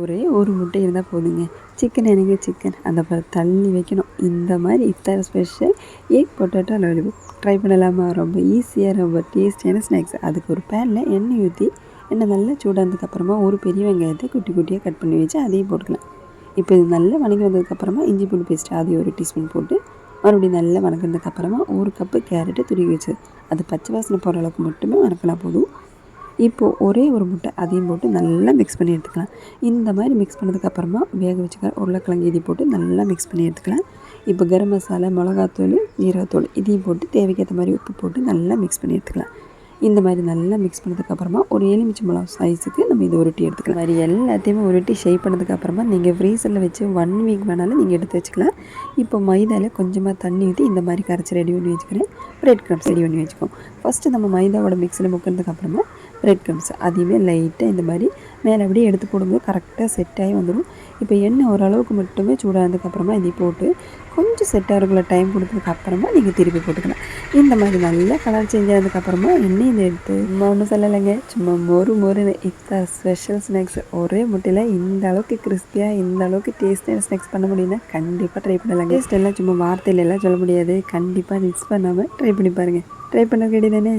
ஒரே ஒரு முட்டை இருந்தால் போதுங்க. சிக்கன் எனக்கு சிக்கன் அந்த தள்ளி வைக்கணும். இந்த மாதிரி இஃப்தார் special egg potato lollipop try பண்ணலாமா? ரொம்ப ஈஸியாக ரொம்ப டேஸ்டியான ஸ்நாக்ஸ். அதுக்கு ஒரு பேனில் எண்ணெய் ஊற்றி எண்ணெய் நல்லா சூடானதுக்கப்புறமா ஒரு பெரிய வெங்காயத்தை குட்டி குட்டியாக கட் பண்ணி வச்சு அதையும் போட்டுக்கலாம். இப்போ இது நல்லா வணங்கி வந்ததுக்கப்புறமா இஞ்சி பூண்டு பேஸ்ட் அதையும் ஒரு டீஸ்பூன் போட்டு மறுபடியும் நல்லா வணங்கினதுக்கப்புறமா ஒரு கப்பு கேரட்டு துருவி வச்சு அது பச்சை வாசனை போகிற அளவுக்கு மட்டுமே வணக்கினா போதும். இப்போது ஒரே ஒரு முட்டை அதையும் போட்டு நல்லா மிக்ஸ் பண்ணி எடுத்துக்கலாம். இந்த மாதிரி மிக்ஸ் பண்ணதுக்கப்புறமா வேக வச்சுக்க உருளைக்கிழங்கு இதையும் போட்டு நல்லா மிக்ஸ் பண்ணி எடுத்துக்கலாம். இப்போ கரம் மசாலா, மிளகாத்தூள், ஜீரகத்தூள் இதையும் போட்டு தேவைக்கேற்ற மாதிரி உப்பு போட்டு நல்லா மிக்ஸ் பண்ணி எடுத்துக்கலாம். இந்த மாதிரி நல்லா மிக்ஸ் பண்ணதுக்கப்புறமா ஒரு எலுமிச்சம்பழம் சைஸுக்கு நம்ம இதை உருட்டி எடுத்துக்கலாம். மாதிரி எல்லாத்தையுமே உருட்டி ஷேப் பண்ணதுக்கப்புறமா நீங்கள் ஃப்ரீசரில் வச்சு 1 வீக் வேணாலும் நீங்கள் எடுத்து வச்சுக்கலாம். இப்போ மைதாவில் கொஞ்சமாக தண்ணி ஊற்றி இந்த மாதிரி கரைச்சி ரெடி பண்ணி வச்சுக்கிறேன். ப்ரெட் க்ரம்ஸ் ரெடி பண்ணி வச்சுக்கோம். ஃபஸ்ட்டு நம்ம மைதாவோட மிக்ஸில் முக்கினதுக்கப்புறமா ப்ரெட் க்ரம்ஸ் அதையுமே லைட்டாக இந்த மாதிரி மேலே அப்படியே எடுத்து போடும்போது கரெக்டாக செட் ஆகி வந்துடும். இப்போ எண்ணெய் ஓரளவுக்கு மட்டுமே சூடானதுக்கப்புறமா இதை போட்டு கொஞ்சம் செட் ஆகிறதுக்குள்ள டைம் கொடுத்ததுக்கப்புறமா நீங்கள் திருப்பி போட்டுக்கலாம். இந்த மாதிரி நல்லா கலர் சேஞ்ச் ஆனதுக்கப்புறமா எண்ணெய் இதை எடுத்து சும்மா ஒன்றும் சொல்லலைங்க, சும்மா மொறுன்னு இஃப்தார் ஸ்பெஷல் ஸ்நாக்ஸ். ஒரே முட்டையில் இந்த அளவுக்கு கிறிஸ்பியாக இந்த அளவுக்கு டேஸ்டியான ஸ்நாக்ஸ் பண்ண முடியும்னா கண்டிப்பாக ட்ரை பண்ணலாங்க. டேஸ்ட் எல்லாம் சும்மா வார்த்தையில எல்லாம் சொல்ல முடியாது. கண்டிப்பாக மிஸ் பண்ணாமல் ட்ரை பண்ணி பாருங்கள். ட்ரை பண்ண கேடி தானே.